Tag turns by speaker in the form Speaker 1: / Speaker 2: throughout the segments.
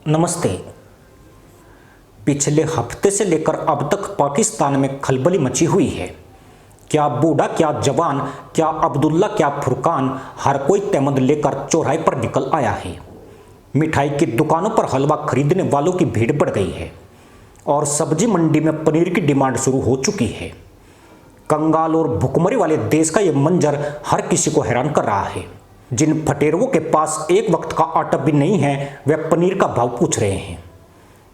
Speaker 1: नमस्ते। पिछले हफ्ते से लेकर अब तक पाकिस्तान में खलबली मची हुई है। क्या बूढ़ा, क्या जवान, क्या अब्दुल्ला, क्या फुरकान, हर कोई तहमद लेकर चौराहे पर निकल आया है। मिठाई की दुकानों पर हलवा खरीदने वालों की भीड़ बढ़ गई है और सब्जी मंडी में पनीर की डिमांड शुरू हो चुकी है। कंगाल और भुखमरी वाले देश का यह मंजर हर किसी को हैरान कर रहा है। जिन फटेरवों के पास एक वक्त का आटा भी नहीं है, वे पनीर का भाव पूछ रहे हैं।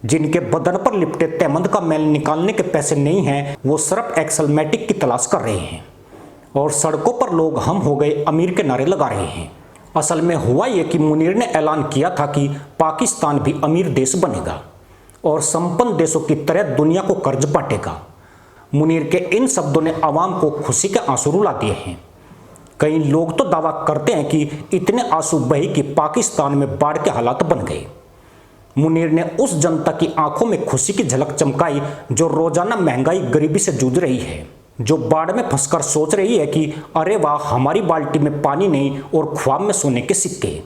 Speaker 1: जिनके बदन पर लिपटे तहमद का मैल निकालने के पैसे नहीं हैं, वो सर्फ एक्सल मैटिक की तलाश कर रहे हैं और सड़कों पर लोग हम हो गए अमीर के नारे लगा रहे हैं। असल में हुआ ये कि मुनीर ने ऐलान किया था कि पाकिस्तान भी अमीर देश बनेगा और संपन्न देशों की तरह दुनिया को कर्ज बांटेगा। मुनीर के इन शब्दों ने आवाम को खुशी के आंसू रुला दिए हैं। कई लोग तो दावा करते हैं कि इतने आंसू बहे कि पाकिस्तान में बाढ़ के हालात बन गए। मुनीर ने उस जनता की आंखों में खुशी की झलक चमकाई जो रोजाना महंगाई, गरीबी से जूझ रही है, जो बाढ़ में फंसकर सोच रही है कि अरे वाह, हमारी बाल्टी में पानी नहीं और ख्वाब में सोने के सिक्के।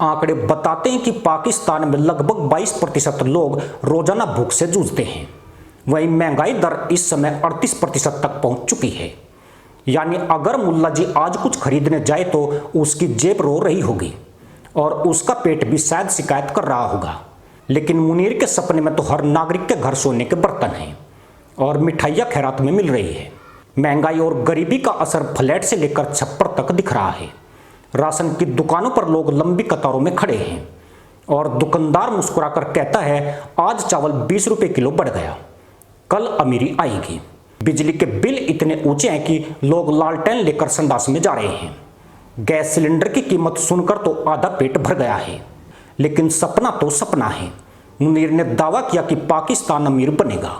Speaker 1: आंकड़े बताते हैं कि पाकिस्तान में लगभग 22% लोग रोजाना भूख से जूझते हैं। वहीं महंगाई दर इस समय 38% तक पहुंच चुकी है। यानी अगर मुल्ला जी आज कुछ खरीदने जाए तो उसकी जेब रो रही होगी और उसका पेट भी शायद शिकायत कर रहा होगा। लेकिन मुनीर के सपने में तो हर नागरिक के घर सोने के बर्तन हैं और मिठाइयाँ खैरात में मिल रही है। महंगाई और गरीबी का असर फ्लैट से लेकर छप्पर तक दिख रहा है। राशन की दुकानों पर लोग लंबी कतारों में खड़े हैं और दुकानदार मुस्कुराकर कहता है, आज चावल 20 रुपये किलो बढ़ गया, कल अमीरी आएगी। बिजली के बिल इतने ऊंचे हैं कि लोग लालटेन लेकर संडास में जा रहे हैं। गैस सिलेंडर की कीमत सुनकर तो आधा पेट भर गया है। लेकिन सपना तो सपना है। मुनीर ने दावा किया कि पाकिस्तान अमीर बनेगा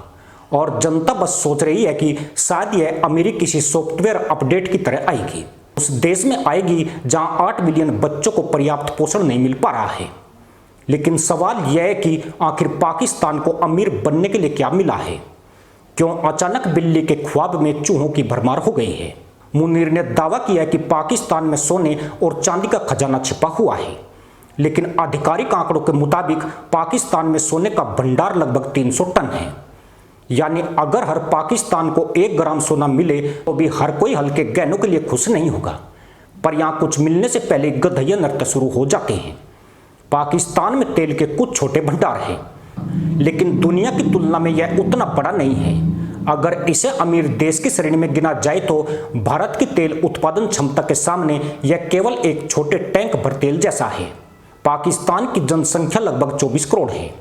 Speaker 1: और जनता बस सोच रही है कि शायद यह अमीरी किसी सॉफ्टवेयर अपडेट की तरह आएगी। उस देश में आएगी जहां 8 मिलियन बच्चों को पर्याप्त पोषण नहीं मिल पा रहा है। लेकिन सवाल यह है कि आखिर पाकिस्तान को अमीर बनने के लिए क्या मिला है? क्यों अचानक बिल्ली के ख्वाब में चूहों की भरमार हो गई है? मुनीर ने दावा किया कि पाकिस्तान में सोने और चांदी का खजाना छिपा हुआ है, लेकिन आधिकारिक आंकड़ों के मुताबिक पाकिस्तान में सोने का भंडार लगभग 300 टन है। यानी अगर हर पाकिस्तान को 1 ग्राम सोना मिले तो भी हर कोई हल्के गहनों के लिए खुश नहीं होगा। पर यहाँ कुछ मिलने से पहले गधैया नृत्य शुरू हो जाते हैं। पाकिस्तान में तेल के कुछ छोटे भंडार हैं, लेकिन दुनिया की तुलना में यह उतना बड़ा नहीं है। अगर इसे अमीर देश की श्रेणी में गिना जाए तो भारत की तेल उत्पादन क्षमता के सामने यह केवल एक छोटे टैंक भर तेल जैसा है। पाकिस्तान की जनसंख्या लगभग 24 करोड़ है।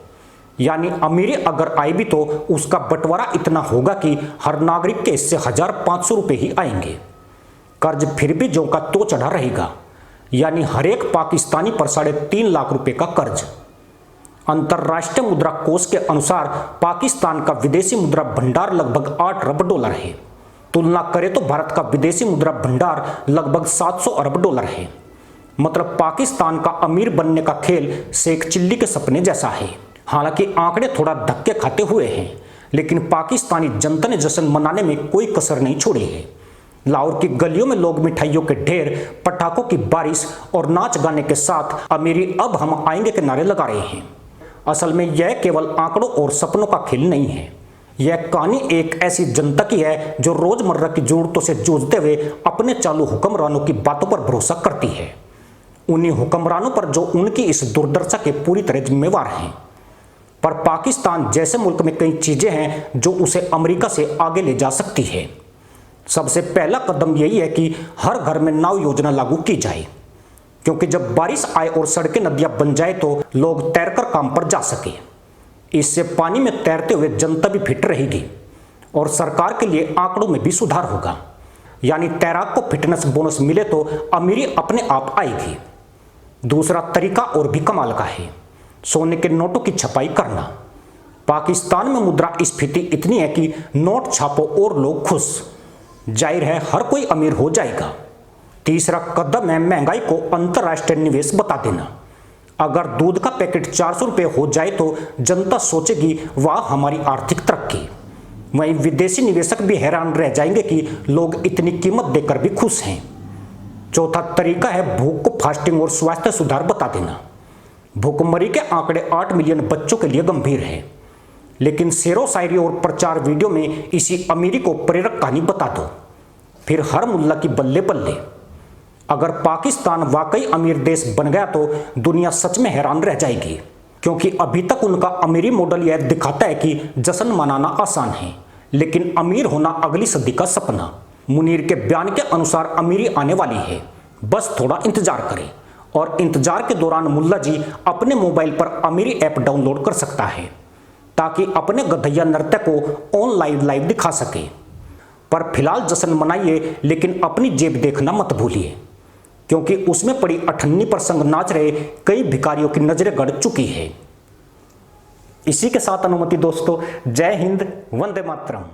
Speaker 1: यानी अमीरी अगर आए भी तो उसका बंटवारा इतना होगा कि हर नागरिक के इससे 1500 रुपये ही आएंगे। कर्ज फिर भी ज्यों का त्यों चढ़ा रहेगा। यानी हर एक पाकिस्तानी पर 3.5 लाख रुपए का कर्ज। अंतर्राष्ट्रीय मुद्रा कोष के अनुसार पाकिस्तान का विदेशी मुद्रा भंडार लगभग 8 अरब डॉलर है। तुलना करें तो भारत का विदेशी मुद्रा भंडार लगभग 700 अरब डॉलर है। मतलब पाकिस्तान का अमीर बनने का खेल शेख चिल्ली के सपने जैसा है। हालांकि आंकड़े थोड़ा धक्के खाते हुए हैं, लेकिन पाकिस्तानी जनता ने जश्न मनाने में कोई कसर नहीं छोड़ी है। लाहौर की गलियों में लोग मिठाइयों के ढेर, पटाखों की बारिश और नाच गाने के साथ अमीरी अब हम आएंगे के नारे लगा रहे हैं। असल में यह केवल आंकड़ों और सपनों का खेल नहीं है। यह कहानी एक ऐसी जनता की है जो रोजमर्रा की जरूरतों से जूझते हुए अपने चालू हुक्मरानों की बातों पर भरोसा करती है। उन्हीं हुक्मरानों पर जो उनकी इस दुर्दशा के पूरी तरह जिम्मेवार हैं। पर पाकिस्तान जैसे मुल्क में कई चीजें हैं जो उसे अमेरिका से आगे ले जा सकती है। सबसे पहला कदम यही है कि हर घर में नाव योजना लागू की जाए, क्योंकि जब बारिश आए और सड़कें, नदियां बन जाए तो लोग तैरकर काम पर जा सके। इससे पानी में तैरते हुए जनता भी फिट रहेगी और सरकार के लिए आंकड़ों में भी सुधार होगा। यानी तैराक को फिटनेस बोनस मिले तो अमीरी अपने आप आएगी। दूसरा तरीका और भी कमाल का है, सोने के नोटों की छपाई करना। पाकिस्तान में मुद्रा स्फीति इतनी है कि नोट छापो और लोग खुश। जाहिर है हर कोई अमीर हो जाएगा। तीसरा कदम है महंगाई को अंतर्राष्ट्रीय निवेश बता देना। अगर दूध का पैकेट 400 रुपये हो जाए तो जनता सोचेगी, वाह हमारी आर्थिक तरक्की। वहीं विदेशी निवेशक भी हैरान रह जाएंगे कि लोग इतनी कीमत देकर भी खुश हैं। चौथा तरीका है भूख को फास्टिंग और स्वास्थ्य सुधार बता देना। भूखमरी के आंकड़े 8 मिलियन बच्चों के लिए गंभीर है, लेकिन शेरो शायरी और प्रचार वीडियो में इसी अमीरी को प्रेरक कहानी बता दो, फिर हर मुल्ला की बल्ले बल्ले। अगर पाकिस्तान वाकई अमीर देश बन गया तो दुनिया सच में हैरान रह जाएगी, क्योंकि अभी तक उनका अमीरी मॉडल यह दिखाता है कि जश्न मनाना आसान है, लेकिन अमीर होना अगली सदी का सपना। मुनीर के बयान के अनुसार अमीरी आने वाली है, बस थोड़ा इंतजार करें। और इंतजार के दौरान मुल्ला जी अपने मोबाइल पर अमीरी ऐप डाउनलोड कर सकता है, ताकि अपने गधैया नृत्य को ऑनलाइन लाइव दिखा सके। पर फिलहाल जश्न मनाइए, लेकिन अपनी जेब देखना मत भूलिए, क्योंकि उसमें पड़ी अठन्नी पर संग नाच रहे कई भिखारियों की नजरें गड़ चुकी है। इसी के साथ अनुमति दोस्तों, जय हिंद, वंदे मातरम।